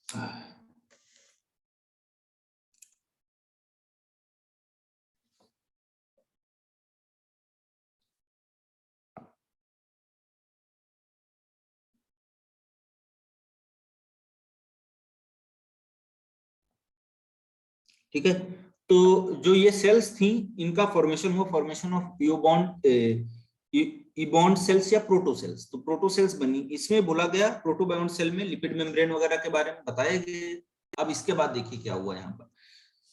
ठीक है, तो जो ये सेल्स थी इनका फॉर्मेशन हुआ, फॉर्मेशन ऑफ ईबॉन्ड सेल्स या प्रोटोसेल्स। तो प्रोटोसेल्स बनी, इसमें बोला गया प्रोटोबायोन्ट सेल में लिपिड मेम्ब्रेन वगैरह के बारे में बताया गया। अब इसके बाद देखिए क्या हुआ यहाँ पर।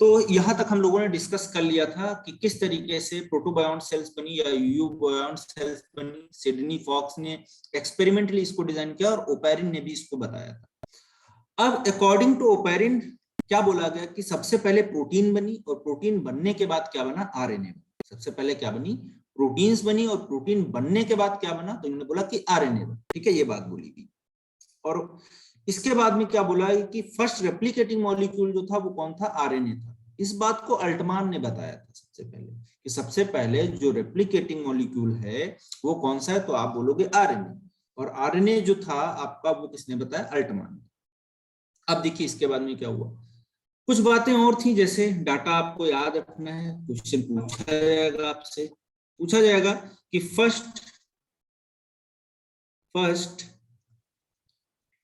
तो यहां तक हम लोगों ने डिस्कस कर लिया था कि किस तरीके से प्रोटोबायोन्ट सेल्स बनी या यूबायोन्ट सेल्स बनी। सिडनी फॉक्स ने एक्सपेरिमेंटली इसको डिजाइन किया और ओपेरिन ने भी इसको बताया था। अब अकॉर्डिंग टू ओपेरिन क्या बोला गया कि सबसे पहले प्रोटीन बनी, और प्रोटीन बनने के बाद क्या बना, आरएनए। सबसे पहले क्या बनी, प्रोटीन्स बनी, और प्रोटीन बनने के बाद क्या बना, तो इन्होंने बोला कि आरएनए बना। ठीक है, ये बात बोली गई। और इसके बाद में क्या बोला कि फर्स्ट रेप्लिकेटिंग मॉलिक्यूल जो था वो कौन था, आरएनए था। इस बात को अल्टमान ने बताया था सबसे पहले कि सबसे पहले जो रेप्लिकेटिंग मॉलिक्यूल है वो कौन सा है, तो आप बोलोगे आरएनए। और आरएनए जो था आपका वो किसने बताया, अल्टमान। अब देखिए इसके बाद में क्या हुआ, कुछ बातें और थी, जैसे डाटा आपको याद रखना है, क्वेश्चन पूछा जाएगा आपसे, पूछा जाएगा कि फर्स्ट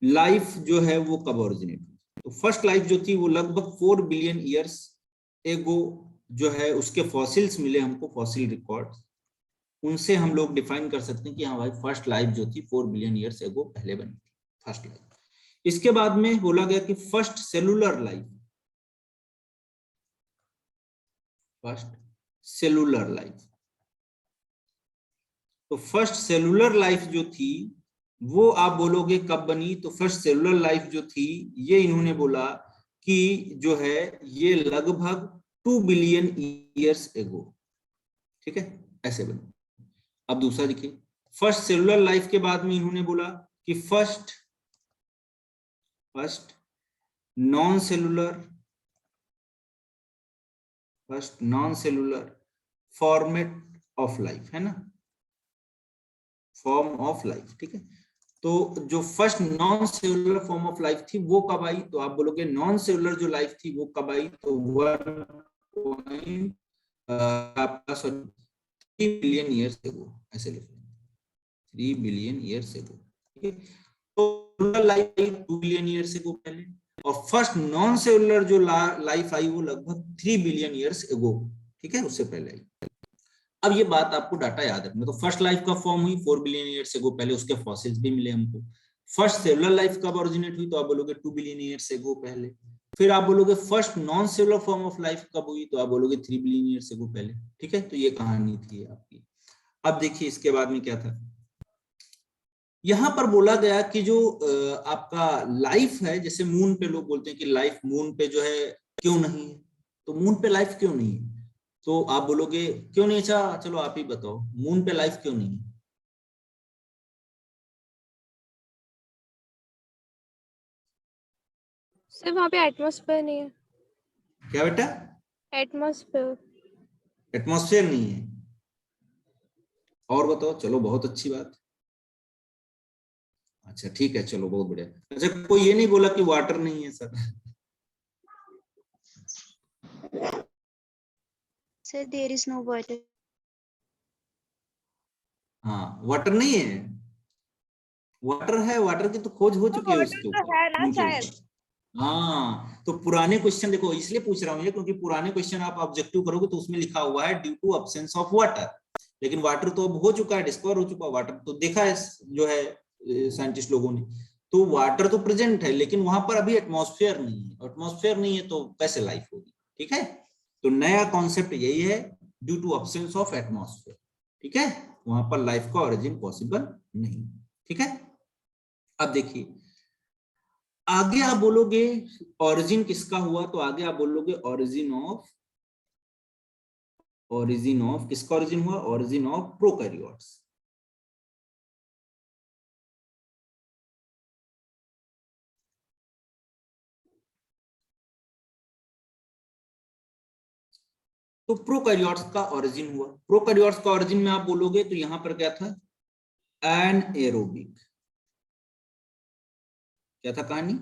लाइफ जो है वो कब ओरिजिनेट हुई। तो फर्स्ट लाइफ जो थी वो लगभग 4 बिलियन ईयर्स एगो जो है उसके फॉसिल्स मिले हमको, फॉसिल रिकॉर्ड्स, उनसे हम लोग डिफाइन कर सकते हैं कि हाँ भाई फर्स्ट लाइफ जो थी 4 बिलियन ईयर्स एगो पहले बनी थी, फर्स्ट लाइफ। इसके बाद में बोला गया कि first cellular life, first cellular life, तो फर्स्ट सेलुलर लाइफ जो थी वो आप बोलोगे कब बनी, तो फर्स्ट सेलुलर लाइफ जो थी ये इन्होंने बोला कि जो है ये लगभग 2 बिलियन ईयर्स एगो। ठीक है, ऐसे बनी। अब दूसरा देखिए, फर्स्ट सेलुलर लाइफ के बाद में इन्होंने बोला कि first non cellular format of life, है ना, फॉर्म ऑफ लाइफ। ठीक है, तो जो first non cellular form of life थी वो कब आई, तो आप बोलोगे नॉन सेलुलर जो लाइफ थी वो कब आई, तो 3 बिलियन ईयर्स एगो, ऐसे लिख लेंगे 3 बिलियन ईयर्स एगो। ठीक है, तो लाइफ 2 बिलियन ईयर्स एगो पहले, और फर्स्ट नॉन सेलुलर जो लाइफ आई वो लगभग 3 बिलियन ईयर्स एगो। ठीक है, उससे पहले आई। अब ये बात आपको डाटा याद रखना, तो फर्स्ट लाइफ कब फॉर्म हुई, 4 बिलियन ईयर्स एगो, पहले उसके फॉसिल्स भी मिले हमको। फर्स्ट सेलुलर लाइफ कब ओरिजिनेट हुई, तो आप बोलोगे 2 बिलियन ईयर्स एगो पहले। फिर आप बोलोगे first non cellular form of life कब हुई, तो आप बोलोगे 3 बिलियन ईयर्स एगो पहले। ठीक है, तो ये कहानी थी आपकी। अब देखिए इसके बाद में क्या था, यहां पर बोला गया कि जो आपका लाइफ है, जैसे मून पे लोग बोलते हैं कि लाइफ मून पे जो है क्यों नहीं है, तो मून पे लाइफ क्यों नहीं है, तो आप बोलोगे क्यों नहीं। अच्छा चलो आप ही बताओ, मून पे लाइफ क्यों नहीं है। सिर्फ वहाँ पे एटमॉस्फेयर नहीं है। क्या बेटा, एटमॉस्फेयर नहीं है, और बताओ, चलो बहुत अच्छी बात। अच्छा ठीक है, चलो बहुत बढ़िया। अच्छा कोई ये नहीं बोला कि वाटर नहीं है sir. Sir, there is no water. हाँ वाटर नहीं है, वाटर है, वाटर की तो खोज हो चुकी है उसके ऊपर, है ना मून के शायद। ऊपर। हाँ तो पुराने क्वेश्चन देखो, इसलिए पूछ रहा हूँ ये क्योंकि पुराने क्वेश्चन आप ऑब्जेक्टिव करोगे तो उसमें लिखा हुआ है due to absence of water, लेकिन वाटर तो अब हो चुका है, डिस्कवर हो चुका है, वाटर तो देखा है जो है साइंटिस्ट लोगों ने, तो वाटर तो प्रेजेंट है, लेकिन वहां पर अभी एटमॉस्फेयर नहीं है, एटमॉस्फेयर नहीं है तो कैसे लाइफ होगी। ठीक है, तो नया कॉन्सेप्ट यही है, due to absence of atmosphere. ठीक है, वहां पर लाइफ का ओरिजिन पॉसिबल नहीं। ठीक है, अब देखिए आगे आप बोलोगे ओरिजिन किसका हुआ, तो आगे आप बोलोगे ओरिजिन ऑफ किसका ओरिजिन हुआ, ओरिजिन ऑफ प्रोकैरियोट्स। तो प्रोकैरियोट्स का ओरिजिन हुआ, प्रोकैरियोट्स का ओरिजिन में आप बोलोगे तो यहां पर क्या था, एनाएरोबिक, क्या था कहानी,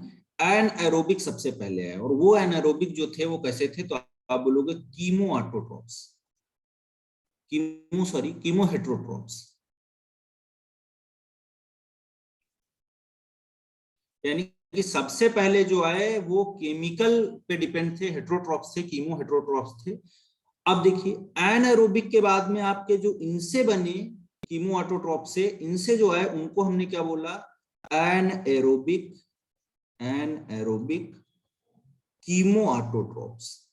एनारोबिक सबसे पहले है, और वो एनारोबिक जो थे वो कैसे थे, तो आप बोलोगे कीमो ऑटोट्रॉप्स, कीमो हेटेरोट्रॉप्स, यानी कि सबसे पहले जो आए वो केमिकल पे डिपेंड थे, हेटेरोट्रॉप्स थे, कीमो हेटेरोट्रॉप्स थे। अब देखिए एनारोबिक के बाद में आपके जो इनसे बने कीमो ऑटोट्रॉप से, इनसे जो है उनको हमने क्या बोला, एनारोबिक कीमो ऑटोट्रॉप्स।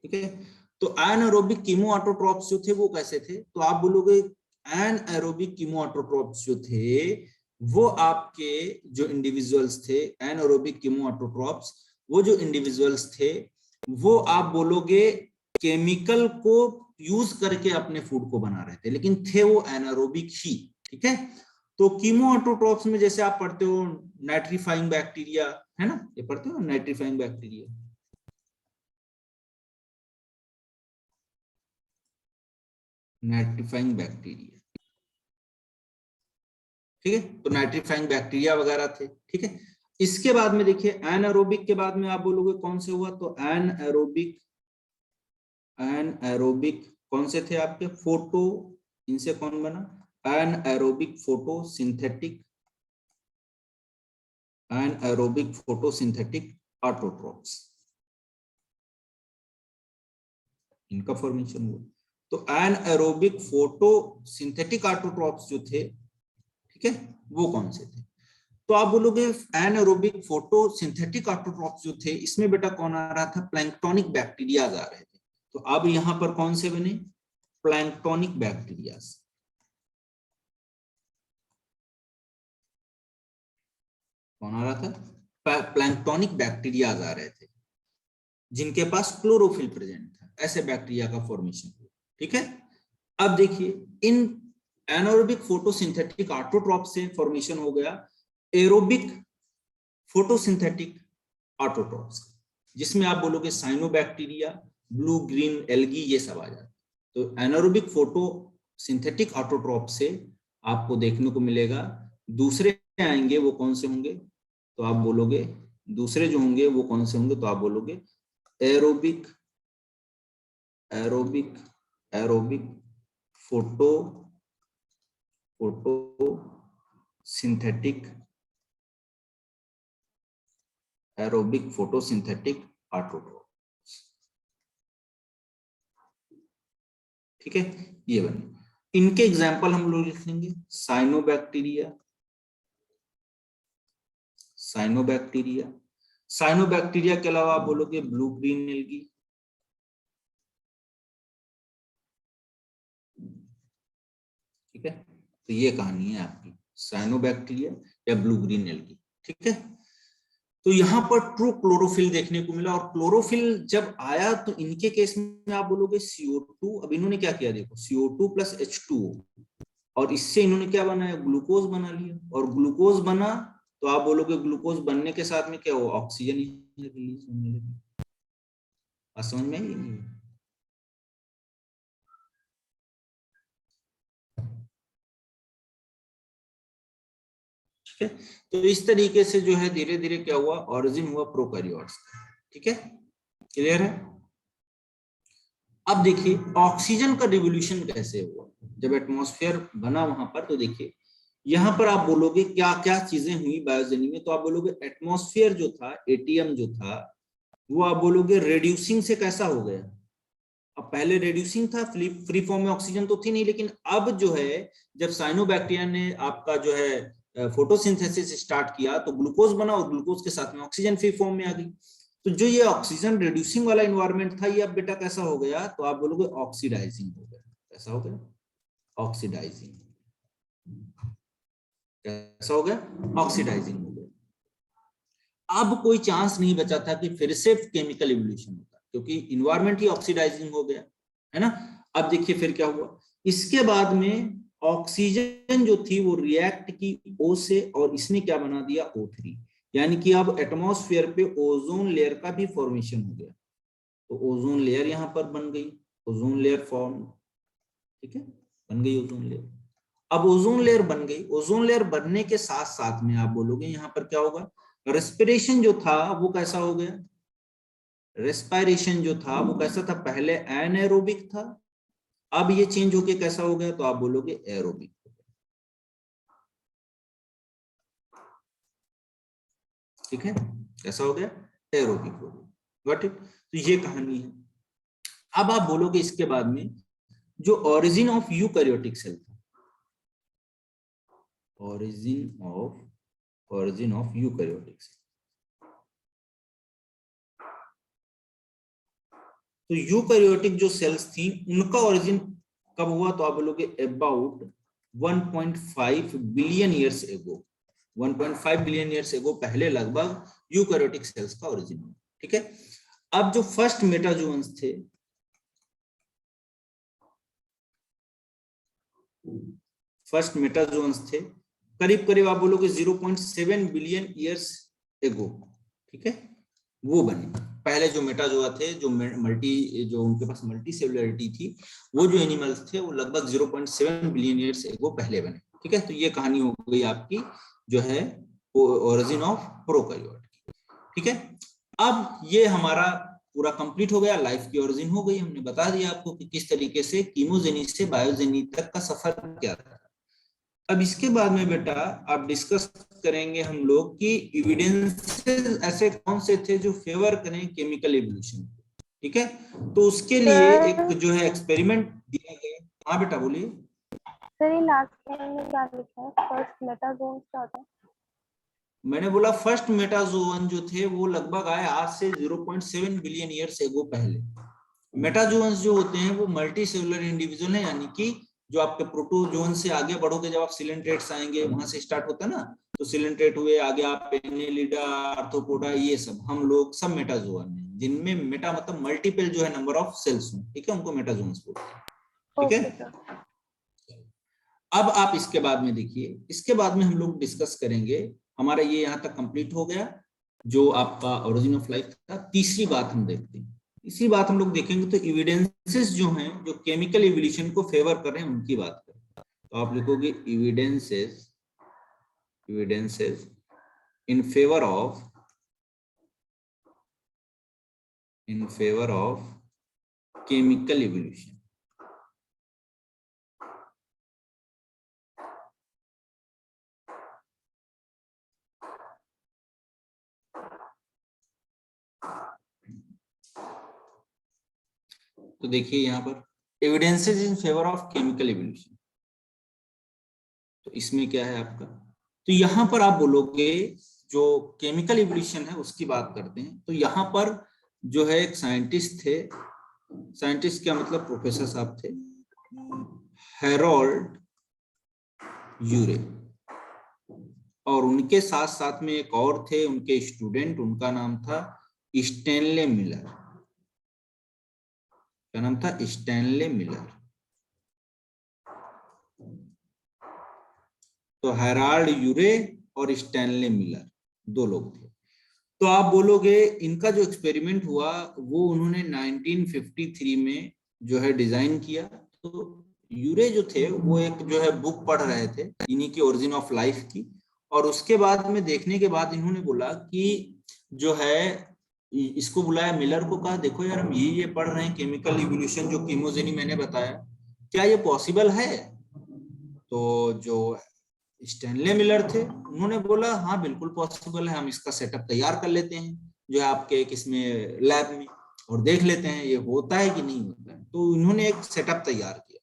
ठीक है, तो एनारोबिक कीमो ऑटोट्रॉप्स जो थे वो कैसे थे, तो आप बोलोगे एनारोबिक कीमो ऑटोट्रॉप्स जो थे वो आपके जो इंडिविजुअल्स थे, एनारोबिक कीमो ऑटोट्रॉप्स, वो जो इंडिविजुअल्स थे वो आप बोलोगे केमिकल को यूज करके अपने फूड को बना रहे थे, लेकिन थे वो एनारोबिक ही। ठीक है, तो कीमो ऑटोट्रॉप्स में जैसे आप पढ़ते हो नाइट्रीफाइंग बैक्टीरिया, है ना, ये पढ़ते हो नाइट्रीफाइंग बैक्टीरिया, नाइट्रीफाइंग बैक्टीरिया। ठीक है, तो नाइट्रीफाइंग बैक्टीरिया वगैरह थे। ठीक है, इसके बाद में देखिए एनारोबिक के बाद में आप बोलोगे कौन से हुआ, तो एनारोबिक कौन से थे आपके, फोटो, इनसे कौन बना, एनारोबिक फोटोसिंथेटिक ऑटोट्रॉप्स, इनका फॉर्मेशन हुआ। तो एनारोबिक फोटोसिंथेटिक ऑटोट्रॉप्स जो थे, ठीक है, वो कौन से थे, तो आप बोलोगे एनारोबिक फोटोसिंथेटिक ऑटोट्रॉप्स जो थे इसमें बेटा कौन आ रहा था, प्लैंक्टोनिक बैक्टीरिया आ रहे थे। तो अब यहां पर कौन से बने, प्लैंक्टोनिक बैक्टीरिया, कौन आ रहा था, प्लैंक्टोनिक बैक्टीरिया आ रहे थे जिनके पास क्लोरोफिल प्रेजेंट था, ऐसे बैक्टीरिया का फॉर्मेशन हुआ। ठीक है, अब देखिए इन एनारोबिक फोटोसिंथेटिक ऑटोट्रॉप से फॉर्मेशन हो गया एरोबिक फोटोसिंथेटिक ऑटोट्रॉप्स, जिसमें आप बोलोगे साइनोबैक्टीरिया, ब्लू ग्रीन एल्गी, ये सब आ जाते। तो एनारोबिक फोटोसिंथेटिक ऑटोट्रॉप से आपको देखने को मिलेगा, दूसरे आएंगे वो कौन से होंगे, तो आप बोलोगे दूसरे जो होंगे वो कौन से होंगे, तो आप बोलोगे एरोबिक फोटोसिंथेटिक ऑटोट्रॉप। ठीक है, ये बने, इनके एग्जाम्पल हम लोग लिख लेंगे, साइनोबैक्टीरिया के अलावा आप बोलोगे ब्लू ग्रीन एल्गी, ठीक है, तो ये कहानी है आपकी साइनोबैक्टीरिया या ब्लू ग्रीन एल्गी। ठीक है, तो यहाँ पर ट्रू क्लोरोफिल देखने को मिला, और क्लोरोफिल जब आया तो इनके केस में आप बोलोगे CO2, अब इन्होंने क्या किया देखो, CO2 प्लस H2O, और इससे इन्होंने क्या बनाया, ग्लूकोज बना लिया, और ग्लूकोज बना तो आप बोलोगे ग्लूकोज बनने के साथ में क्या हुआ, ऑक्सीजन रिलीज होने लगी। समझ में आई नहीं, ठीक है, तो इस तरीके से जो है धीरे धीरे क्या हुआ, ओरिजिन हुआ प्रोकैरियोट्स का। ठीक है, क्लियर है। अब देखिए ऑक्सीजन का रिवोल्यूशन कैसे हुआ, जब एटमॉस्फेयर बना वहां पर, तो देखिए यहाँ पर आप बोलोगे क्या क्या चीजें हुई बायोजेनी में, तो आप बोलोगे एटमॉस्फेयर जो था, एटीएम जो था, वो आप बोलोगे रेड्यूसिंग से कैसा हो गया। अब पहले रेड्यूसिंग था, फ्री फॉर्म में ऑक्सीजन तो थी नहीं, लेकिन अब जो है जब साइनोबैक्टीरिया ने आपका जो है फोटोसिंथेसिस स्टार्ट किया तो ग्लूकोज बना, और ग्लूकोज के साथ में ऑक्सीजन फ्री फॉर्म में आ गई। तो जो ये ऑक्सीजन रिड्यूसिंग वाला इन्वायरमेंट था, ये अब बेटा कैसा हो गया, तो आप बोलोगे ऑक्सीडाइजिंग हो गया। कैसा हो गया, ऑक्सीडाइजिंग, कैसा हो गया, ऑक्सीडाइजिंग हो गया। अब कोई चांस नहीं बचा था कि फिर से केमिकल इवोल्यूशन होता, क्योंकि इन्वायरमेंट ही ऑक्सीडाइजिंग हो गया, है ना। अब देखिए फिर क्या हुआ, इसके बाद में ऑक्सीजन जो थी वो रिएक्ट की O से, और इसने क्या बना दिया, O3, यानी कि अब एटमॉस्फेयर पे ओजोन लेयर का भी फॉर्मेशन हो गया। तो ओजोन लेयर यहां पर बन गई, ओजोन लेयर फॉर्म। ठीक है, बन गई ओजोन लेयर। अब ओजोन लेयर बन गई, ओजोन लेयर बनने के साथ साथ में आप बोलोगे यहाँ पर क्या होगा, रेस्पिरेशन जो था वो कैसा हो गया, रेस्पिरेशन जो था वो कैसा था, पहले एनाएरोबिक था, अब ये चेंज होके कैसा हो गया, तो आप बोलोगे एरोबिक। ठीक है, कैसा हो गया, एरोबिक हो गया। Got it. तो ये कहानी है। अब आप बोलोगे इसके बाद में जो ओरिजिन ऑफ यूकैरियोटिक सेल था, ओरिजिन ऑफ यूकैरियोटिक सेल, तो यूकैरियोटिक जो सेल्स थी उनका ओरिजिन कब हुआ, तो आप बोलोगे about 1.5 billion years ago. 1.5 billion years ago पहले लगभग यूकैरियोटिक सेल्स का ओरिजिन हुआ। ठीक है। अब जो फर्स्ट मेटाजोन्स थे, फर्स्ट मेटाजोन्स थे करीब करीब आप बोलोगे 0.7 बिलियन ईयर्स एगो। ठीक है, वो बने पहले जो मेटाजोआ थे, जो उनके पास मल्टी सेलुलरिटी थी, वो जो एनिमल्स थे वो लगभग 0.7 बिलियन ईयर्स एगो पहले बने। ठीक है, तो ये कहानी हो गई आपकी जो है ओरिजिन ऑफ प्रोकैरियोट। ठीक है, अब ये हमारा पूरा कंप्लीट हो गया, लाइफ की ओरिजिन हो गई, हमने बता दिया आपको कि किस तरीके से कीमोजेनी से बायोजेनी तक का सफर क्या था। अब इसके बाद में बेटा आप डिस्कस करेंगे हम लोग कि एविडेंसेस ऐसे कौन से थे जो फेवर करें केमिकल एवोल्यूशन। ठीक है, तो उसके लिए एक जो है एक्सपेरिमेंट दिया गया। हाँ बेटा बोलिए। सर ये लास्ट लाइन में क्या लिखा है, फर्स्ट मेटाजोन क्या होता है? मैंने बोला फर्स्ट मेटाजोअन जो थे वो लगभग आए आज से 0.7 बिलियन ईयर्स एगो पहले। मेटाजोअन्स जो होते हैं वो मल्टी सेलुलर इंडिविजुअल है, यानी कि जो आपके प्रोटोजोन से आगे बढ़ोगे, जब आप सिलेंट्रेट्स आएंगे वहां से स्टार्ट होता है ना, तो सिलेंट्रेट हुए आगे आप एनेलिडा, आर्थ्रोपोडा, ये सब हम लोग सब मेटाजोअन हैं, जिनमें मेटा मतलब मल्टीपल जो है नंबर ऑफ सेल्स हो। ठीक है, उनको मेटाजोअन्स बोलते हैं। ठीक है, अब आप इसके बाद में देखिए, इसके बाद में हम लोग डिस्कस करेंगे, हमारा ये यहाँ तक कंप्लीट हो गया जो आपका ओरिजिन ऑफ लाइफ था। तीसरी बात हम देखते हैं, तीसरी बात हम लोग देखेंगे तो एविडेंसेस जो हैं जो केमिकल इवोल्यूशन को फेवर कर रहे हैं उनकी बात करें। तो आप लिखोगे evidences in favour of chemical evolution. तो देखिए यहाँ पर evidences in favour of chemical evolution, तो इसमें क्या है आपका, तो यहाँ पर आप बोलोगे जो केमिकल इवोल्यूशन है उसकी बात करते हैं। तो यहाँ पर जो है एक साइंटिस्ट थे, साइंटिस्ट क्या मतलब प्रोफेसर साहब थे, हैरोल्ड यूरे, और उनके साथ साथ में एक और थे उनके स्टूडेंट, उनका नाम था स्टैनले मिलर। क्या नाम था, स्टैनले मिलर। तो हैराल्ड यूरे और स्टैनले मिलर दो लोग थे। तो आप बोलोगे इनका जो एक्सपेरिमेंट हुआ वो उन्होंने 1953 में जो है डिजाइन किया। तो यूरे जो थे वो एक जो है बुक पढ़ रहे थे इन्हीं की ओरिजिन ऑफ लाइफ की, और उसके बाद में देखने के बाद इन्होंने बोला कि जो है इसको बुलाया, मिलर को कहा देखो यार हम ये पढ़ रहे हैं केमिकल इवोल्यूशन जो कीमोजेनी मैंने बताया, क्या ये पॉसिबल है। तो जो स्टैनले मिलर थे उन्होंने बोला हाँ बिल्कुल पॉसिबल है, हम इसका सेटअप तैयार कर लेते हैं जो है आपके एक इसमें लैब में, और देख लेते हैं ये होता है कि नहीं होता है। तो उन्होंने एक सेटअप तैयार किया।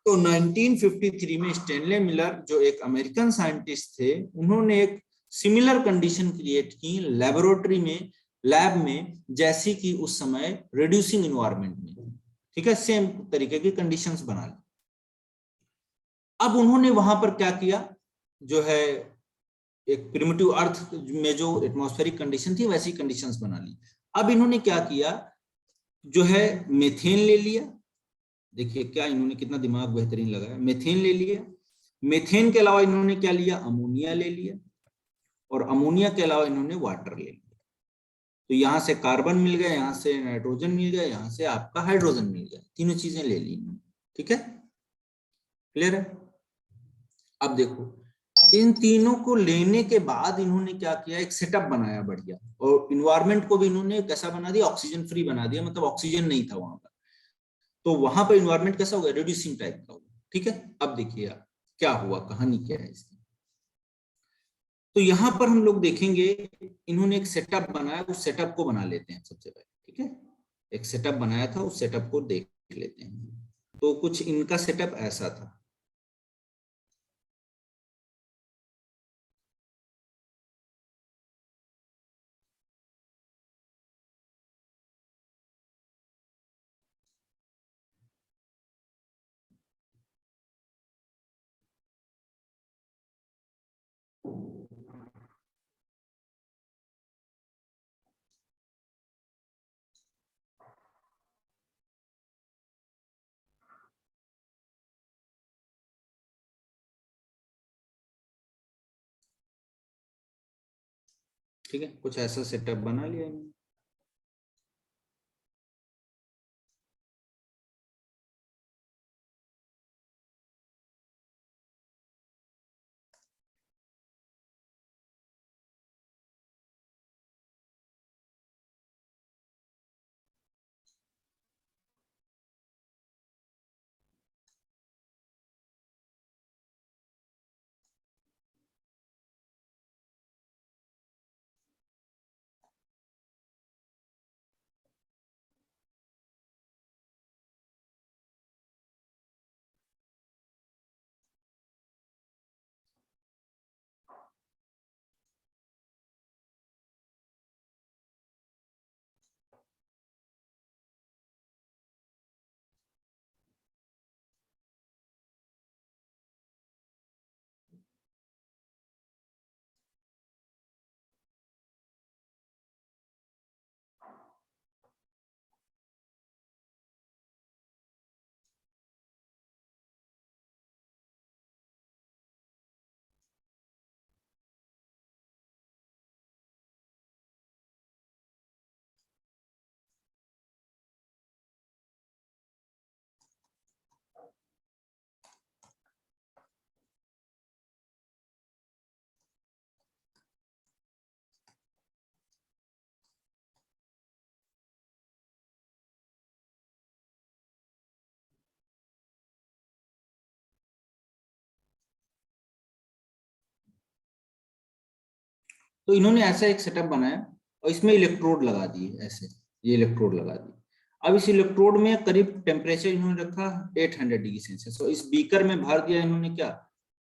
तो 1953 में स्टैनले मिलर जो एक अमेरिकन साइंटिस्ट थे, उन्होंने एक सिमिलर कंडीशन क्रिएट की लेबोरेटरी में, लैब में, जैसी कि उस समय रिड्यूसिंग इन्वायरमेंट में। ठीक है, सेम तरीके की कंडीशंस बना ली। अब उन्होंने वहां पर क्या किया, जो है एक प्रिमिटिव अर्थ में जो एटमॉस्फेरिक कंडीशन थी वैसी कंडीशंस बना ली। अब इन्होंने क्या किया, जो है मेथेन ले लिया। देखिए क्या इन्होंने कितना दिमाग बेहतरीन लगाया, मेथेन ले लिया। मेथेन के अलावा इन्होंने क्या लिया, अमोनिया ले लिया, और अमोनिया के अलावा इन्होंने वाटर ले लिया। तो यहाँ से कार्बन मिल गया, यहाँ से नाइट्रोजन मिल गया, यहाँ से आपका हाइड्रोजन मिल गया, तीनों चीजें ले ली। ठीक है, क्लियर है? अब देखो, इन तीनों को लेने के बाद इन्होंने क्या किया, एक सेटअप बनाया बढ़िया, और इन्वायरमेंट को भी इन्होंने कैसा बना दिया, ऑक्सीजन फ्री बना दिया, मतलब ऑक्सीजन नहीं था वहां पर, तो वहां पर इन्वायरमेंट कैसा हो गया, रिड्यूसिंग टाइप का हुआ। ठीक है, अब देखिए आप क्या हुआ, कहानी क्या है इसकी। तो यहाँ पर हम लोग देखेंगे, इन्होंने एक सेटअप बनाया, उस सेटअप को बना लेते हैं सबसे पहले। ठीक है, एक सेटअप बनाया था, उस सेटअप को देख लेते हैं। तो कुछ इनका सेटअप ऐसा था। ठीक है, कुछ ऐसा सेटअप बना लिया इन्होंने। तो इन्होंने ऐसा एक सेटअप बनाया और इसमें इलेक्ट्रोड लगा दिए ऐसे, ये इलेक्ट्रोड लगा दिए। अब इस इलेक्ट्रोड में करीब टेम्परेचर इन्होंने रखा 800 डिग्री सेल्सियस, और इस बीकर में भर दिया इन्होंने क्या,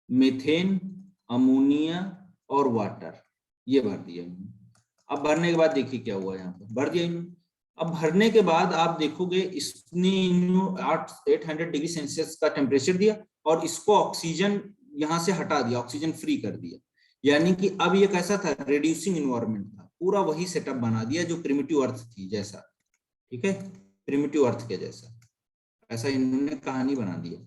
मीथेन, अमोनिया और वाटर, ये भर दिया इन्होंने। अब भरने के बाद देखिए क्या हुआ, यहाँ पर भर दिया इन्होंने। अब भरने के बाद आप देखोगे, इसने 800 डिग्री सेल्सियस का टेम्परेचर दिया और इसको ऑक्सीजन यहाँ से हटा दिया, ऑक्सीजन फ्री कर दिया। यानी कि अब ये कैसा था, रिड्यूसिंग इन्वायरमेंट था, पूरा वही सेटअप बना दिया जो प्रिमिटिव अर्थ थी जैसा। ठीक है, प्रिमिटिव अर्थ के जैसा, ऐसा इन्होंने कहानी बना दिया।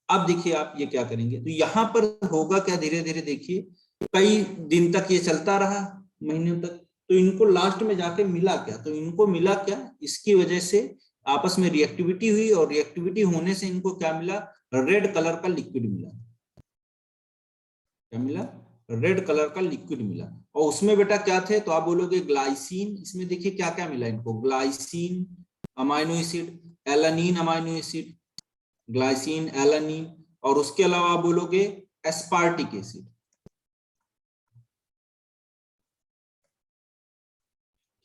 अब देखिए आप ये क्या करेंगे, तो यहाँ पर होगा क्या, धीरे धीरे देखिए, कई दिन तक ये चलता रहा, महीनों तक। तो इनको लास्ट में जाके मिला क्या, तो इनको मिला क्या, इसकी वजह से आपस में रिएक्टिविटी हुई, और रिएक्टिविटी होने से इनको क्या मिला, रेड कलर का लिक्विड मिला। क्या मिला, रेड कलर का लिक्विड मिला। और उसमें बेटा क्या थे, तो आप बोलोगे ग्लाइसिन, इसमें देखिए क्या क्या मिला इनको, glycine, amino acid, alanine amino acid, glycine, alanine, और उसके अलावा आप बोलोगे एस्पार्टिक एसिड।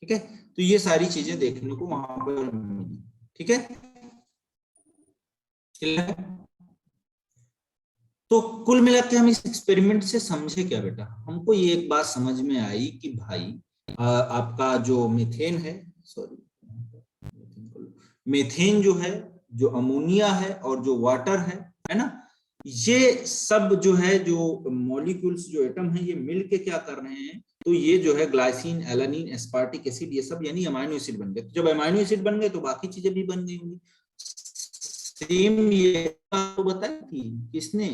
ठीक है, तो ये सारी चीजें देखने को वहां पर मिली। ठीक है, तो कुल मिला के हम इस एक्सपेरिमेंट से समझे क्या बेटा, हमको ये एक बात समझ में आई कि भाई आपका जो मीथेन है, सॉरी, मीथेन जो है, जो अमोनिया है और जो वाटर है ना, ये सब जो है, जो मॉलिक्यूल्स, जो एटम है, ये मिलके क्या कर रहे हैं, तो ये जो है ग्लाइसिन, एलानीन, एस्पार्टिक एसिड, ये सब यानी अमाइनो एसिड बन गए। तो जब अमाइनो एसिड बन गए तो बाकी चीजें भी बन गई होंगी। सेम ये तो बताई थी किसने,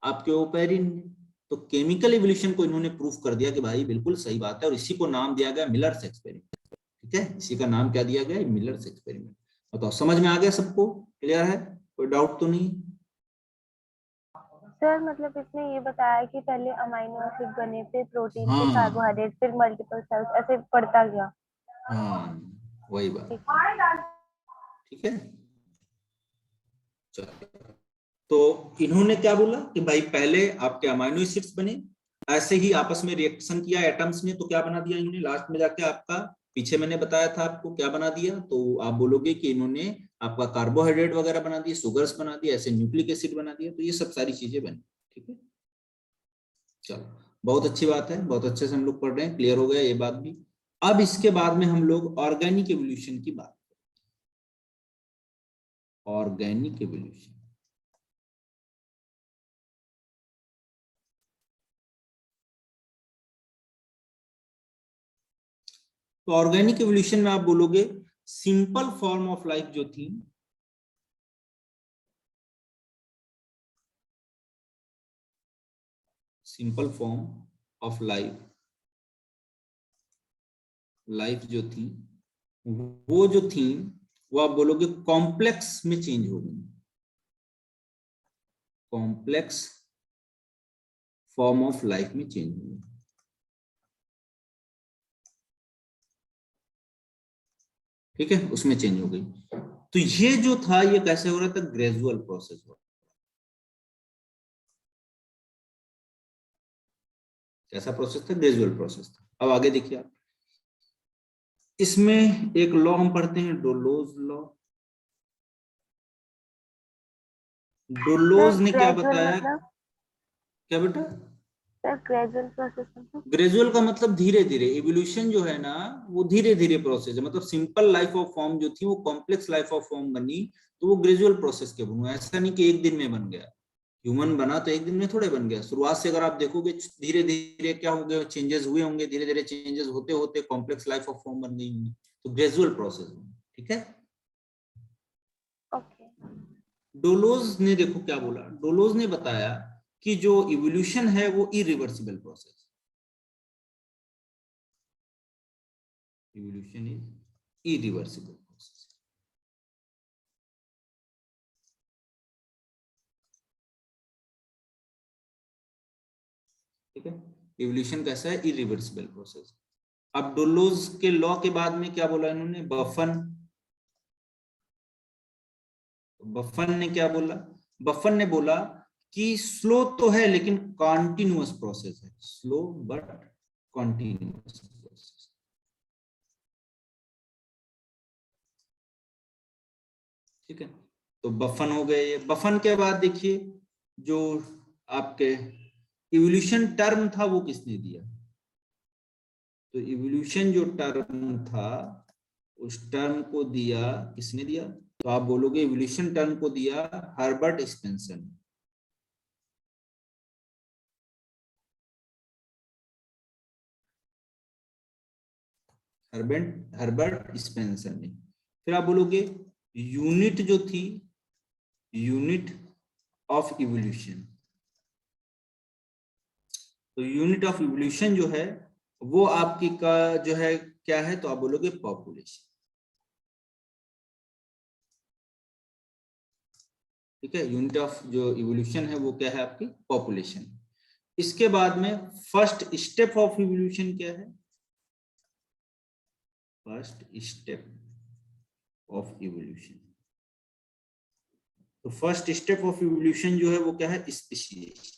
आपके ओपेरिन ने। तो केमिकल एवोल्यूशन को इन्होंने प्रूफ कर दिया कि भाई बिल्कुल सही बात है, और इसी को नाम दिया गया मिलर्स एक्सपेरिमेंट। ठीक है, इसी का नाम क्या दिया गया, मिलर्स एक्सपेरिमेंट। बताओ, समझ में आ गया सबको, क्लियर है, कोई डाउट तो नहीं? सर मतलब इसमें ये बताया कि पहले अमाइनो एसिड बने, फिर प्रोटीन, फिर हाँ कार्बोहाइड्रेट, फिर मल्टीपल सेल्स, ऐसे बढ़ता गया। हाँ वही बात। ठीक ठीक है, चलो। तो इन्होंने क्या बोला कि भाई पहले आपके अमाइनो एसिड्स बने, ऐसे ही आपस में रिएक्शन किया एटम्स ने, तो क्या बना दिया इन्होंने लास्ट में जाके आपका, पीछे मैंने बताया था आपको क्या बना दिया, तो आप बोलोगे कि इन्होंने आपका कार्बोहाइड्रेट वगैरह बना दिए, सुगर्स बना दिए, ऐसे न्यूक्लिक एसिड बना दिया, तो ये सब सारी चीजें बनी। ठीक है, चलो बहुत अच्छी बात है, बहुत अच्छे से हम लोग पढ़ रहे हैं, क्लियर हो गया ये बात भी। अब इसके बाद में हम लोग ऑर्गेनिक एवोल्यूशन की बात, ऑर्गेनिक एवोल्यूशन। तो ऑर्गेनिक एवोल्यूशन में आप बोलोगे सिंपल फॉर्म ऑफ लाइफ जो थी, सिंपल फॉर्म ऑफ लाइफ जो थी, वो जो थी वो आप बोलोगे कॉम्प्लेक्स में चेंज हो गई, कॉम्प्लेक्स फॉर्म ऑफ लाइफ में चेंज हो गई। ठीक है, उसमें चेंज हो गई। तो ये जो था ये कैसे हो रहा था, ग्रेजुअल प्रोसेस हो, कैसा प्रोसेस था, ग्रेजुअल प्रोसेस था। अब आगे देखिए आप, इसमें एक लॉ हम पढ़ते हैं, डोलोज लॉ। डोलोज सर ने क्या ग्रेजुअल बताया, मतलब, क्या बेटा, सर ग्रेजुअल प्रोसेस मतलब। ग्रेजुअल का मतलब धीरे धीरे, इवोल्यूशन जो है ना वो धीरे धीरे प्रोसेस है, मतलब सिंपल लाइफ ऑफ फॉर्म जो थी वो कॉम्प्लेक्स लाइफ ऑफ फॉर्म बनी, तो वो ग्रेजुअल प्रोसेस के बना, ऐसा नहीं कि एक दिन में बन गया। ह्यूमन बना तो एक दिन में थोड़े बन गया, शुरुआत से अगर आप देखोगे धीरे धीरे क्या हो गया, चेंजेस हुए होंगे, धीरे धीरे चेंजेस होते होते कॉम्प्लेक्स लाइफ ऑफ फॉर्म बन गई होंगी, तो ग्रेजुअल प्रोसेस। ठीक है, ओके। डोलोज ने देखो क्या बोला, डोलोज ने बताया कि जो इवोल्यूशन है वो irreversible process, evolution is irreversible process। ठीक है, evolution कैसा है, irreversible process। अब डोलोज के लॉ के बाद में क्या बोला इन्होंने, बफन ने क्या बोला, बफन ने बोला कि स्लो तो है लेकिन कॉन्टिन्यूअस प्रोसेस है, स्लो बट कॉन्टिन्यूअस प्रोसेस। ठीक है, तो बफन हो गए ये। बफन के बाद देखिए जो आपके इवोल्यूशन टर्म था वो किसने दिया, तो इवोल्यूशन जो टर्म था उस टर्म को दिया, किसने दिया, तो आप बोलोगे इवोल्यूशन टर्म को दिया हर्बर्ट स्पेंसर ने। हर्बर्ट स्पेंसर ने। फिर आप बोलोगे यूनिट जो थी, यूनिट ऑफ इवोल्यूशन, तो यूनिट ऑफ इवोल्यूशन जो है वो आपकी का जो है क्या है, तो आप बोलोगे पॉपुलेशन। ठीक है, यूनिट ऑफ जो इवोल्यूशन है वो क्या है, आपकी पॉपुलेशन। इसके बाद में फर्स्ट स्टेप ऑफ इवोल्यूशन क्या है, फर्स्ट स्टेप ऑफ इवोल्यूशन, तो फर्स्ट स्टेप ऑफ इवोल्यूशन जो है वो क्या है, स्पीशीएशन।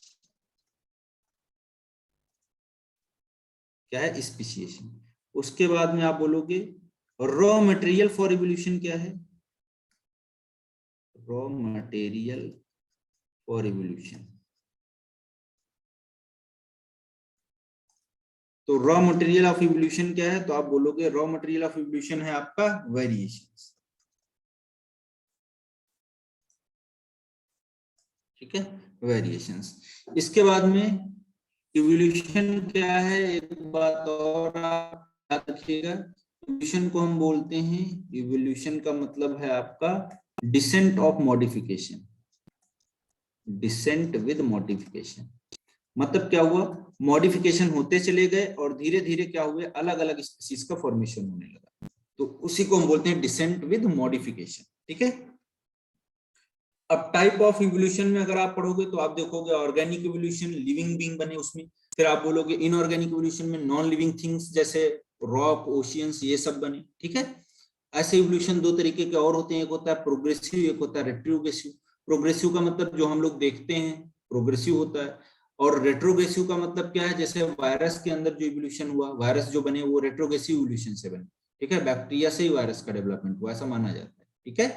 क्या है, स्पीशीएशन। उसके बाद में आप बोलोगे रॉ मटेरियल फॉर इवोल्यूशन क्या है, रॉ मटेरियल फॉर इवोल्यूशन, तो रॉ मटेरियल ऑफ इवोल्यूशन क्या है, तो आप बोलोगे रॉ मटेरियल ऑफ इवोल्यूशन है आपका वेरिएशंस। ठीक है, वेरिएशंस। इसके बाद में इवोल्यूशन क्या है, एक बात और आप याद रखिएगा, इवोल्यूशन को हम बोलते हैं, इवोल्यूशन का मतलब है आपका descent of modification, descent with modification. मतलब क्या हुआ, मॉडिफिकेशन होते चले गए और धीरे धीरे क्या हुए, अलग अलग स्पीशीज का फॉर्मेशन होने लगा, तो उसी को हम बोलते हैं डिसेंट विद मॉडिफिकेशन। ठीक है, अब टाइप ऑफ इवोल्यूशन में अगर आप पढ़ोगे तो आप देखोगे ऑर्गेनिक इवोल्यूशन, लिविंग बीइंग बने उसमें। फिर आप बोलोगे इनऑर्गेनिक इवोल्यूशन में नॉन लिविंग थिंग्स जैसे रॉक, ओशियंस, ये सब बने, ठीक है। ऐसे इवोल्यूशन दो तरीके के और होते हैं, एक होता है प्रोग्रेसिव, एक होता है रेट्रोग्रेसिव। प्रोग्रेसिव का मतलब जो हम लोग देखते हैं प्रोग्रेसिव होता है, और रेट्रोग्रेसिव का मतलब क्या है, जैसे वायरस के अंदर जो इवोल्यूशन हुआ, वायरस जो बने वो रेट्रोग्रेसिव इवोल्यूशन से बने, ठीक है। बैक्टीरिया से ही वायरस का डेवलपमेंट हुआ ऐसा माना जाता है, ठीक है।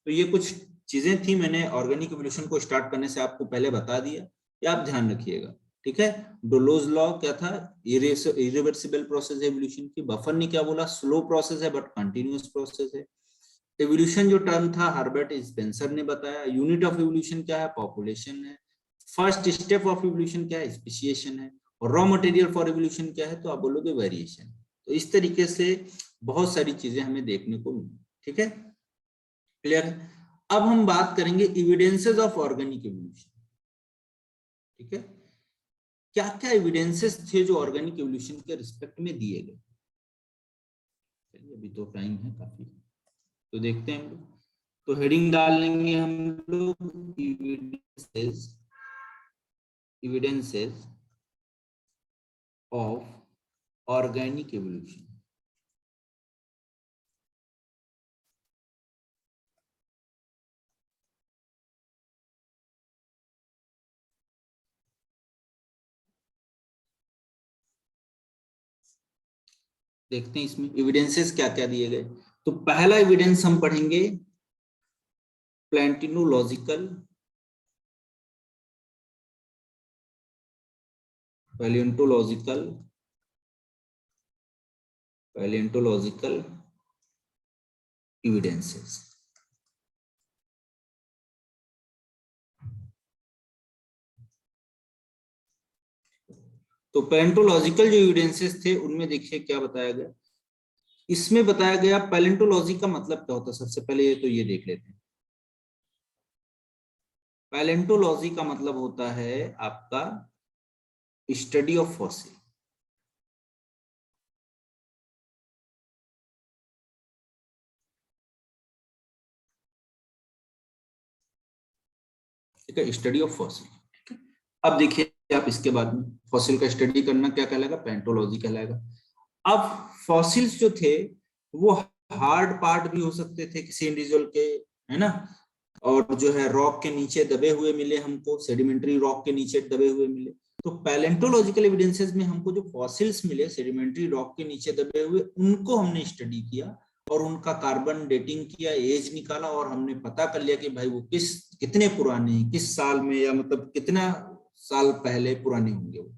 तो ये कुछ चीजें थी, मैंने ऑर्गेनिक इवोल्यूशन को स्टार्ट करने से आपको पहले बता दिया, ये आप ध्यान रखिएगा, ठीक है। डोलोज लॉ क्या था, इरिवर्सिबल प्रोसेस है इवोल्यूशन की। बफर ने क्या बोला, स्लो प्रोसेस है बट कंटिन्यूअस प्रोसेस है। एवोल्यूशन जो टर्म था हर्बर्ट स्पेंसर ने बताया। यूनिट ऑफ एवोल्यूशन क्या है, पॉपुलेशन है। फर्स्ट स्टेप ऑफ एवोल्यूशन क्या है, स्पेसिएशन है। और रॉ मटेरियल फॉर एवोल्यूशन क्या है, तो आप बोलोगे वेरिएशन। तो इस तरीके से बहुत सारी चीजें हमें देखने को मिली, ठीक है, क्लियर है। अब हम बात करेंगे एविडेंसेस ऑफ ऑर्गेनिक एवोल्यूशन, ठीक है। क्या क्या एविडेंसेस थे जो ऑर्गेनिक एवोल्यूशन के रिस्पेक्ट में दिए गए। चलिए अभी तो टाइम है काफी, तो देखते हैं हम लोग। तो हेडिंग डाल लेंगे हम लोग एविडेंसेस ऑफ ऑर्गेनिक एवोल्यूशन। देखते हैं इसमें एविडेंसेस क्या क्या दिए गए। तो पहला एविडेंस हम पढ़ेंगे प्लेंटिनोलॉजिकल, पैलियोंटोलॉजिकल एविडेंसेस। तो पैलेंटोलॉजिकल जो एविडेंसेस थे उनमें देखिए क्या बताया गया। इसमें बताया गया पैलेंटोलॉजी का मतलब क्या होता है, सबसे पहले ये तो ये देख लेते हैं। पैलेंटोलॉजी का मतलब होता है आपका स्टडी ऑफ फॉसिल, ठीक है, स्टडी ऑफ फॉसिल। अब देखिए आप इसके बाद में फॉसिल का स्टडी करना क्या कहलाएगा, पैलेंटोलॉजी कहलाएगा। अब फॉसिल्स जो थे वो हार्ड पार्ट भी हो सकते थे किसी इंडिविजुअल के, है ना, और जो है रॉक के नीचे दबे हुए मिले हमको, सेडिमेंट्री रॉक के नीचे दबे हुए मिले। तो पैलेंटोलॉजिकल एविडेंसेस में हमको जो फॉसिल्स मिले सेडिमेंट्री रॉक के नीचे दबे हुए, उनको हमने स्टडी किया और उनका कार्बन डेटिंग किया, एज निकाला, और हमने पता कर लिया कि भाई वो कितने पुराने हैं, किस साल में, या मतलब कितना साल पहले पुराने होंगे वो।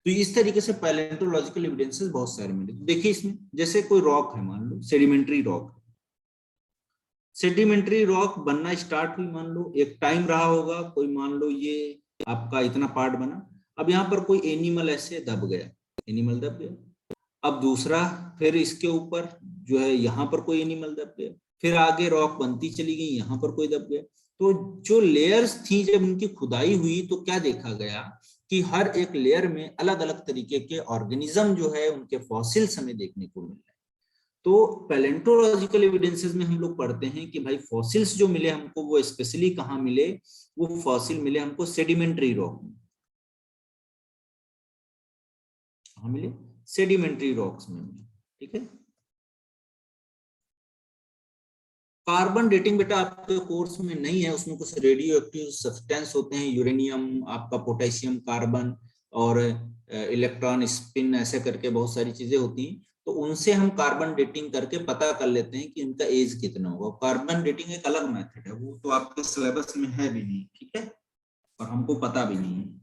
तो इस तरीके से पैलेंटोलॉजिकल एविडेंसेस बहुत सारे मिले। देखिए इसमें जैसे कोई रॉक है, मान लो सेडिमेंट्री रॉक, सेडिमेंट्री रॉक बनना स्टार्ट हुई, मान लो एक टाइम रहा होगा, कोई मान लो ये आपका इतना पार्ट बना। अब यहाँ पर कोई एनिमल ऐसे दब गया, एनिमल दब गया। अब दूसरा, फिर इसके ऊपर जो है यहाँ पर कोई एनिमल दब गया, फिर आगे रॉक बनती चली गई, यहाँ पर कोई दब गया। तो जो लेयर्स थी जब उनकी खुदाई हुई तो क्या देखा गया कि हर एक लेयर में अलग अलग तरीके के ऑर्गेनिज्म जो है उनके फॉसिल्स हमें देखने को मिल रहे हैं। तो पैलेंटोलॉजिकल एविडेंसेस में हम लोग पढ़ते हैं कि भाई फॉसिल्स जो मिले हमको वो स्पेशली कहाँ मिले, वो फॉसिल मिले हमको सेडिमेंट्री रॉक में। कहाँ मिले, सेडिमेंट्री रॉक्स में मिले, ठीक है। कार्बन डेटिंग बेटा आपके कोर्स में नहीं है, उसमें कुछ रेडियो एक्टिव सब्सटेंस होते हैं, यूरेनियम, आपका पोटेशियम, कार्बन और इलेक्ट्रॉन स्पिन, ऐसे करके बहुत सारी चीजें होती हैं। तो उनसे हम कार्बन डेटिंग करके पता कर लेते हैं कि इनका एज कितना होगा। कार्बन डेटिंग एक अलग मेथड है, वो तो आपके सिलेबस में है भी नहीं, ठीक है, और हमको पता भी नहीं है,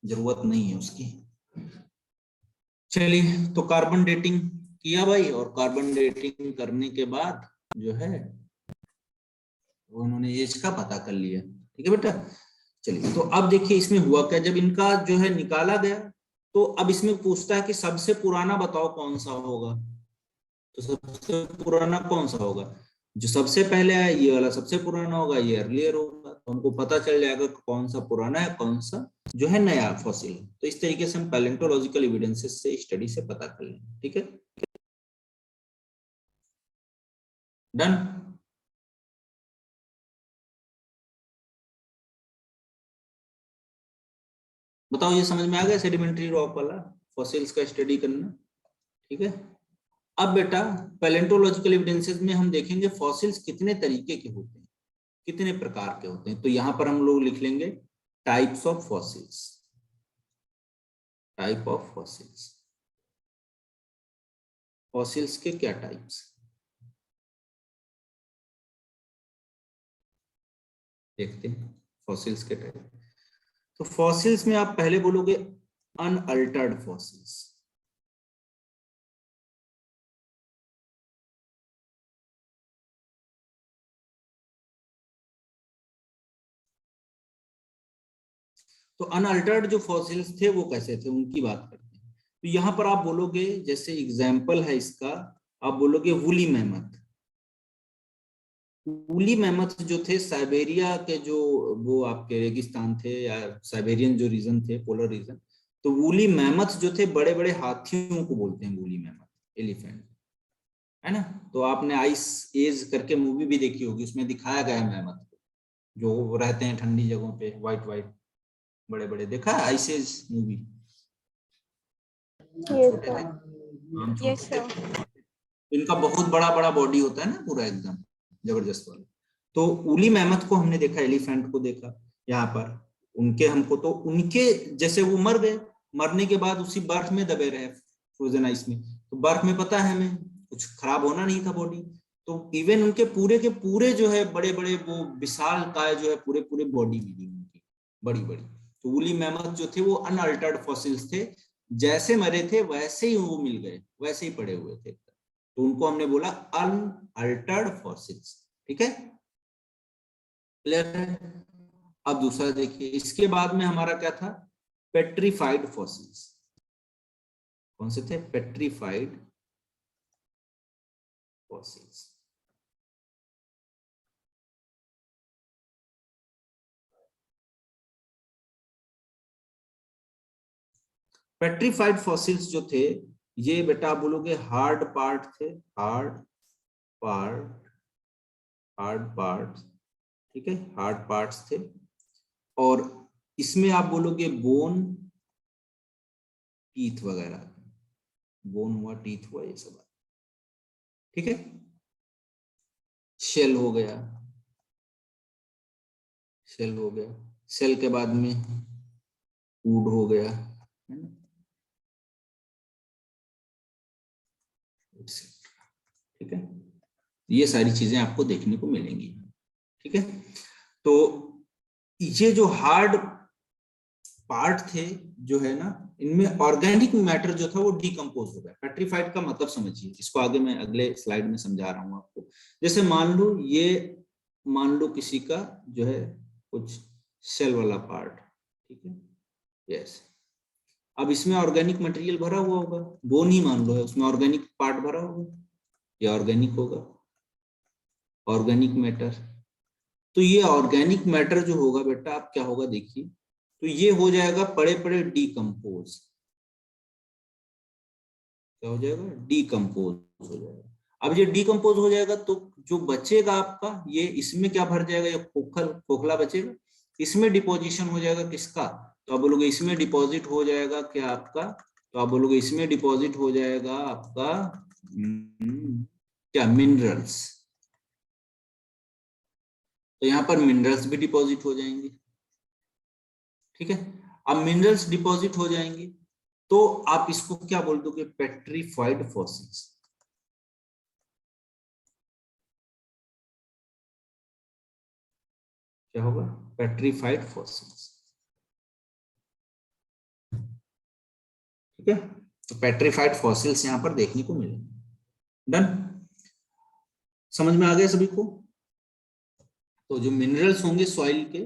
जरूरत नहीं है उसकी। चलिए, तो कार्बन डेटिंग किया भाई, और कार्बन डेटिंग करने के बाद जो है उन्होंने एज का पता कर लिया, ठीक है बेटा। चलिए, तो अब देखिए इसमें हुआ क्या, जब इनका जो है निकाला गया तो अब इसमें पूछता है कि सबसे पुराना बताओ कौन सा होगा। तो सबसे पुराना कौन सा होगा, जो सबसे पहले आया ये वाला सबसे पुराना होगा, ये अर्लियर होगा। तो हमको पता चल जाएगा कौन सा पुराना है, कौन सा जो है नया फॉसिल है। तो इस तरीके से हम पैलेंटोलॉजिकल एविडेंसेस से, स्टडी से पता कर लेंगे, ठीक है, डन। बताओ ये समझ में आ गया सेडिमेंट्री रॉक वाला फॉसिल्स का स्टडी करना, ठीक है। अब बेटा पैलेंटोलॉजिकल एविडेंसेस में हम देखेंगे फॉसिल्स कितने तरीके के होते हैं, कितने प्रकार के होते हैं। तो यहां पर हम लोग लिख लेंगे types of fossils, type of fossils. Fossils के क्या टाइप्स, देखते हैं फॉसिल्स के टाइप। तो फॉसिल्स में आप पहले बोलोगे अनअल्टर्ड फॉसिल्स, तो अनअल्टर्ड जो फॉसिल्स थे वो कैसे थे उनकी बात करते हैं। तो यहां पर आप बोलोगे, जैसे एग्जाम्पल है इसका, आप बोलोगे वूली मैमथ। वूली मैमथ जो थे साइबेरिया के, जो वो आपके रेगिस्तान थे या साइबेरियन जो रीजन थे, पोलर रीजन, तो वूली मैमथ जो थे बड़े बड़े हाथियों को बोलते हैं वूली मैमथ, एलिफेंट, है ना। तो आपने आइस एज करके मूवी भी देखी होगी, उसमें दिखाया गया है मैमथ को, जो रहते हैं ठंडी जगहों पे, व्हाइट व्हाइट बड़े बड़े, देखा है आइस एज मूवी, यस छोटे थे, सर। हम Yes, छोटे sir. थे। इनका बहुत बड़ा बड़ा बॉडी होता है ना, पूरा एकदम जबरदस्त वाला। तो उली मैमथ को हमने देखा, एलिफेंट को देखा यहाँ पर, उनके हमको, तो उनके जैसे वो मर गए, मरने के बाद उसी बर्फ में दबे रहे, फ्रोजन आइस में। तो बर्फ में पता है हमें कुछ खराब होना नहीं था बॉडी, तो इवन उनके पूरे के पूरे जो है बड़े बड़े वो विशाल काय जो है, पूरे पूरे बॉडी मिली उनकी बड़ी बड़ी। तो उली मैमथ जो थे वो अनअल्टर्ड फॉसिल्स थे, जैसे मरे थे वैसे ही वो मिल गए, वैसे ही पड़े हुए थे, तो उनको हमने बोला अनअल्टर्ड फॉसिल्स, ठीक है, क्लियर है। अब दूसरा देखिए, इसके बाद में हमारा क्या था, पेट्रीफाइड फॉसिल्स। कौन से थे, पेट्रीफाइड फॉसिल्स। पेट्रीफाइड फॉसिल्स जो थे, ये बेटा बोलोगे हार्ड पार्ट थे, हार्ड पार्ट, हार्ड पार्ट, ठीक है, हार्ड पार्ट्स थे। और इसमें आप बोलोगे बोन, टीथ वगैरह, बोन हुआ, टीथ हुआ, ये सब, ठीक है। शेल हो गया, शेल हो गया, शेल के बाद में वुड हो गया, है ना, ठीक है। ये सारी चीजें आपको देखने को मिलेंगी, ठीक है। तो ये जो हार्ड पार्ट थे जो है ना, इनमें ऑर्गेनिक मैटर जो था वो डिकम्पोज हो गया। पेट्रीफाइड का मतलब समझिए, इसको आगे मैं अगले स्लाइड में समझा रहा हूं आपको। जैसे मान लो ये, मान लो किसी का जो है कुछ सेल वाला पार्ट, ठीक है, यस। अब इसमें ऑर्गेनिक मटेरियल भरा हुआ होगा, बोन ही मान लो है, उसमें ऑर्गेनिक पार्ट भरा होगा, ये ऑर्गेनिक होगा, ऑर्गेनिक मैटर। तो ये ऑर्गेनिक मैटर जो होगा बेटा, आप क्या होगा देखिए, तो ये हो जाएगा पड़े पड़े डिकम्पोज, क्या हो जाएगा, डिकम्पोज हो जाएगा। अब ये डिकम्पोज हो जाएगा तो जो बचेगा आपका, ये इसमें क्या भर जाएगा, ये खोखला बचेगा, इसमें डिपोजिशन हो जाएगा किसका, तो आप बोलोगे इसमें डिपॉजिट हो जाएगा क्या आपका, तो आप बोलोगे इसमें डिपॉजिट हो जाएगा आपका क्या, मिनरल्स। तो यहाँ पर मिनरल्स भी डिपॉजिट हो जाएंगे, ठीक है। अब मिनरल्स डिपॉजिट हो जाएंगे तो आप इसको क्या बोल दोगे, पेट्रीफाइड फॉसिल्स। क्या होगा, पेट्रीफाइड फॉसिल्स, ठीक है। तो पेट्रीफाइड फॉसिल्स यहां पर देखने को मिलेंगे। डन, समझ में आ गया सभी को। तो जो मिनरल्स होंगे सॉइल के,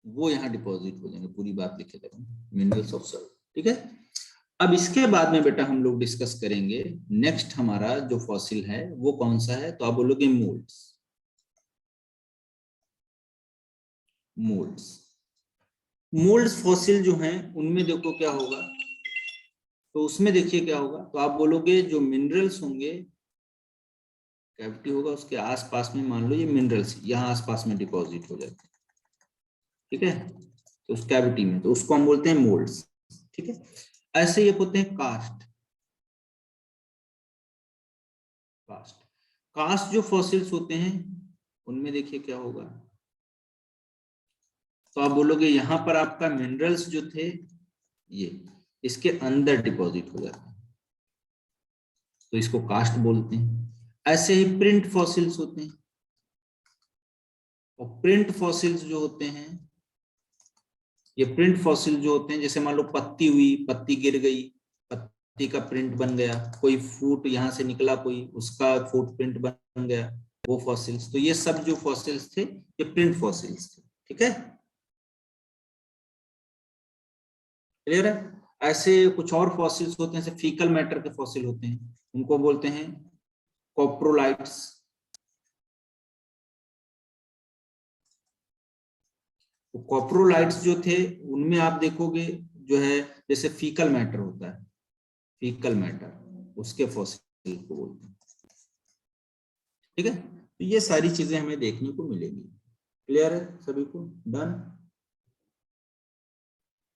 वो यहाँ डिपॉजिट हो जाएंगे, पूरी बात लिखे थे मिनरल्स ऑफ सॉइल, ठीक है। अब इसके बाद में बेटा हम लोग डिस्कस करेंगे नेक्स्ट हमारा जो फॉसिल है वो कौन सा है, तो आप बोलोगे मोल्ड्स। मोल्ड्स, मोल्ड्स फॉसिल जो हैं उनमें देखो क्या होगा, तो उसमें देखिए क्या होगा, तो आप बोलोगे जो मिनरल्स होंगे, कैविटी होगा उसके आसपास में, मान लो ये मिनरल्स यहाँ आसपास में डिपॉजिट हो जाते हैं, ठीक है। तो उस कैविटी में, तो उसको हम बोलते हैं मोल्ड्स। ठीक है, ऐसे ये होते हैं कास्ट। कास्ट जो फॉसिल्स होते हैं उनमें देखिए क्या होगा, तो आप बोलोगे यहाँ पर आपका मिनरल्स जो थे ये इसके अंदर डिपॉजिट हो जाते हैं, तो इसको कास्ट बोलते हैं। ऐसे ही प्रिंट फॉसिल्स होते हैं, और प्रिंट फॉसिल्स जो होते हैं, ये प्रिंट फॉसिल जो होते हैं, जैसे मान लो पत्ती हुई, पत्ती गिर गई, पत्ती का प्रिंट बन गया, कोई फूट यहाँ से निकला, कोई उसका फूट प्रिंट बन गया, वो फॉसिल्स। तो ये सब जो फॉसिल्स थे ये प्रिंट फॉसिल्स थे। ठीक है, क्लियर है। ऐसे कुछ और फॉसिल्स होते हैं, जैसे फीकल मैटर के फॉसिल होते हैं, उनको बोलते हैं कोप्रोलाइट्स। तो कोप्रोलाइट्स जो थे उनमें आप देखोगे जो है, जैसे फीकल मैटर होता है, फीकल मैटर उसके फॉसिल को बोलते हैं। ठीक है, तो ये सारी चीजें हमें देखने को मिलेगी। क्लियर है सभी को? डन।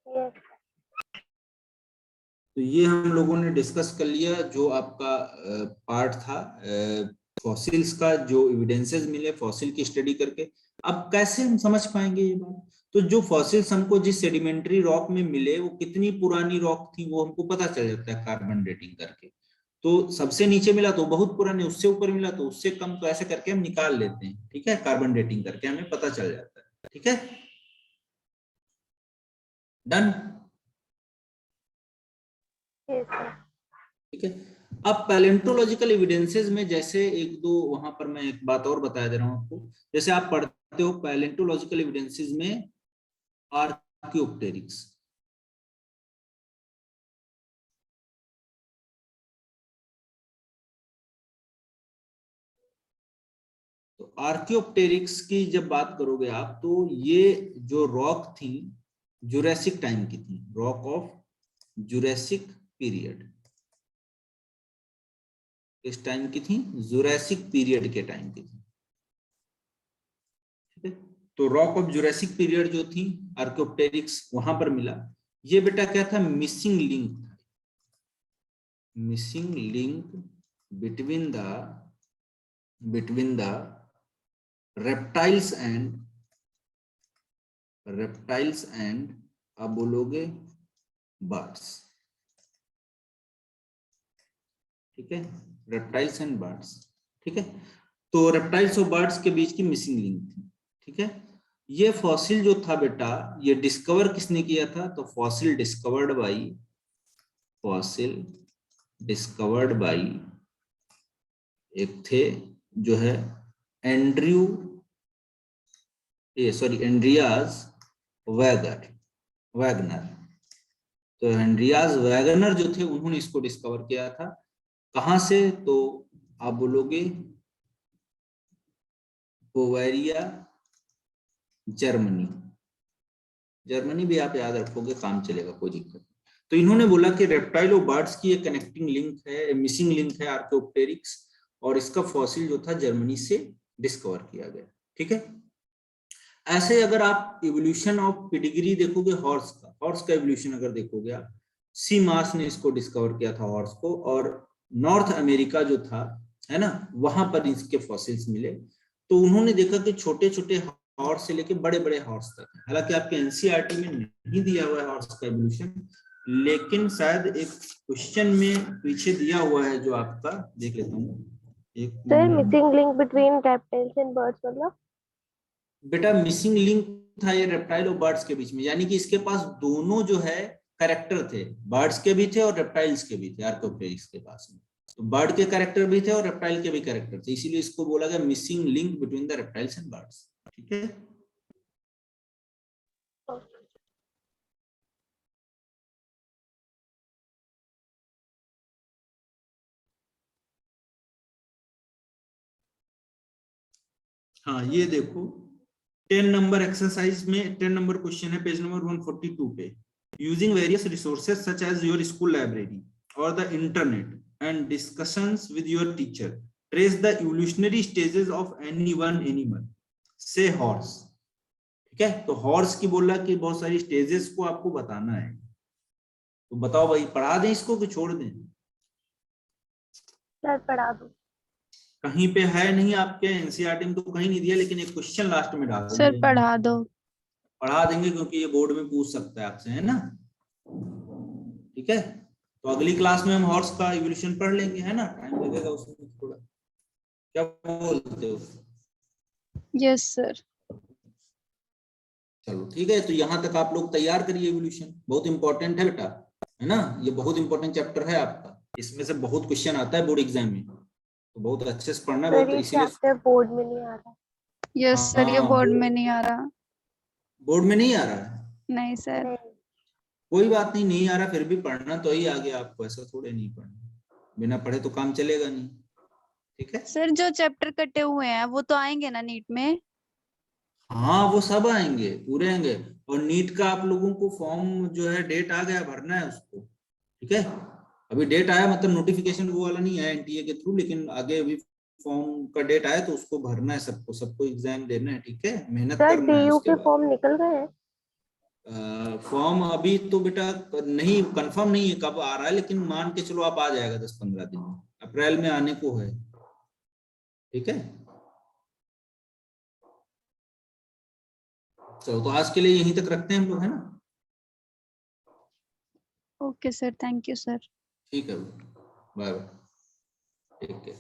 Yes. तो ये हम लोगों ने डिस्कस कर लिया जो आपका पार्ट था फॉसिल्स का, जो एविडेंसेस मिले फॉसिल की स्टडी करके। अब कैसे हम समझ पाएंगे ये बात? तो जो फॉसिल्स हमको जिस सेडिमेंट्री रॉक में मिले वो कितनी पुरानी रॉक थी वो हमको पता चल जाता है कार्बन डेटिंग करके। तो सबसे नीचे मिला तो बहुत पुराने, उससे ऊपर मिला तो उससे कम, तो ऐसे करके हम निकाल लेते हैं। ठीक है, कार्बन डेटिंग करके हमें पता चल जाता है। ठीक है, डन। Yes, sir. ठीक है, अब पैलेंटोलॉजिकल एविडेंसेस में जैसे एक दो, वहां पर मैं एक बात और बता दे रहा हूं आपको। जैसे आप पढ़ते हो पैलेंटोलॉजिकल एविडेंसेस में आर्कियोप्टेरिक्स, तो आर्कियोप्टेरिक्स की जब बात करोगे आप, तो ये जो रॉक थी जुरासिक टाइम की थी, रॉक ऑफ जुरासिक पीरियड। किस टाइम की थी? जुरासिक पीरियड के टाइम की थी। ठीक है, तो रॉक ऑफ जुरासिक पीरियड जो थी आर्कियोप्टेरिक्स वहां पर मिला। ये बेटा क्या था? मिसिंग लिंक था, missing link between the reptiles and आप बोलोगे बर्ड्स। ठीक है, रेप्टाइल्स एंड बर्ड्स। ठीक है, तो रेप्टाइल्स और बर्ड्स के बीच की मिसिंग लिंक थी। ठीक है, ये फॉसिल जो था बेटा, ये डिस्कवर किसने किया था? तो फॉसिल डिस्कवर्ड बाई एक थे जो है एंड्रियाज वैगनर। तो एंड्रियाज वैगनर जो थे उन्होंने इसको डिस्कवर किया था। कहां से? तो आप बोलोगे बोवेरिया, जर्मनी भी आप याद रखोगे, काम चलेगा, कोई दिक्कत नहीं। तो इन्होंने बोला कि रेप्टाइल और बर्ड्स की एक कनेक्टिंग लिंक है, मिसिंग लिंक है आर्कियोप्टेरिक्स, और इसका फॉसिल जो था जर्मनी से डिस्कवर किया गया। ठीक है, ऐसे अगर आप इवोल्यूशन ऑफ पेडिग्री देखोगे, हॉर्स का इवोल्यूशन अगर देखोगे आप, सी मार्स ने इसको डिस्कवर किया था हॉर्स को, और नॉर्थ अमेरिका जो था है ना, वहां पर इसके फॉसिल्स मिले। तो उन्होंने देखा कि छोटे छोटे हॉर्स से लेके बड़े बड़े हॉर्स तक है। हालांकि आपके एनसीईआरटी में नहीं दिया हुआ है हॉर्स का इवोल्यूशन, लेकिन शायद एक क्वेश्चन में पीछे दिया हुआ है जो आपका, देख लेता हूँ एक Sir, missing link between reptiles and birds मतलब? बेटा मिसिंग लिंक था ये रेप्टाइल और बर्ड्स के बीच में, यानी कि इसके पास दोनों जो है कैरेक्टर थे, बर्ड्स के भी थे और रेप्टाइल्स के भी थे आर्कियोप्टेरिक्स के पास में। तो बर्ड के कैरेक्टर भी थे और रेप्टाइल के भी कैरेक्टर थे, इसीलिए इसको बोला गया missing link between the reptiles and birds. ठीक है, हाँ ये देखो 10 नंबर एक्सरसाइज में 10 नंबर क्वेश्चन है, पेज नंबर 142 पे। Using various resources such as your school library और the internet and discussions with your teacher, trace the evolutionary stages of any one animal, say horse। ठीक है। तो horse की बोला कि बहुत सारी स्टेजेस को आपको बताना है, तो बताओ भाई, पढ़ा दें इसको कि छोड़ दें? सर पढ़ा दो। कहीं पे है नहीं आपके एनसीईआरटी में तो कहीं नहीं दिया, लेकिन एक क्वेश्चन लास्ट में डाल सर दिया। पढ़ा दो। पढ़ा देंगे क्योंकि ये बोर्ड में पूछ सकता है आपसे, है ना। ठीक है, तो अगली क्लास में हम हॉर्स का इवोल्यूशन पढ़ लेंगे, है ना, टाइम लगेगा उसमें थोड़ा। क्या बोलते हो? Yes sir. चलो ठीक है, तो यहाँ तक आप लोग तैयार करिए इवोल्यूशन, बहुत इंपॉर्टेंट है बेटा, है ना। ये बहुत इंपॉर्टेंट चैप्टर है आपका, इसमें से बहुत क्वेश्चन आता है बोर्ड एग्जाम में, तो बहुत अच्छे से पढ़ना है, सर बहुत ये इसीलिए। चैप्टर बोर्ड में नहीं आ रहा। यस सर, ये हाँ, बोर्ड में नहीं आ रहा। बोर्ड में नहीं आ रहा है। नहीं सर। नहीं। कोई बात नहीं, नहीं आ रहा फिर भी पढ़ना तो ही आगे आपको, ऐसा थोड़े नहीं पढ़ना, बिना पढ़े तो काम चलेगा नहीं। ठीक है, सर जो चैप्टर कटे हुए हैं वो तो आएंगे ना नीट में? हाँ वो सब आएंगे, पूरे आएंगे। और नीट का आप लोगों को फॉर्म जो है, डेट आ गया, भरना है उसको। ठीक है, अभी डेट आया, मतलब नोटिफिकेशन वो वाला नहीं आया एनटीए के थ्रू, लेकिन आगे अभी फॉर्म का डेट आया, तो उसको भरना है सबको, सबको एग्जाम देना है। ठीक है, मेहनत सर करना है डीयू उसके के बाद। फॉर्म निकल गए हैं? फॉर्म अभी तो बेटा नहीं, कंफर्म नहीं है कब आ रहा है, लेकिन मान के चलो आप आ जाएगा 10-15 दिन में, अप्रैल में आने को है। ठीक है, चलो तो आज के लिए यहीं तक रखते हैं हम लोग, है ना। Okay sir, thank you sir. ठीक है, बाय बाय, टेक केयर।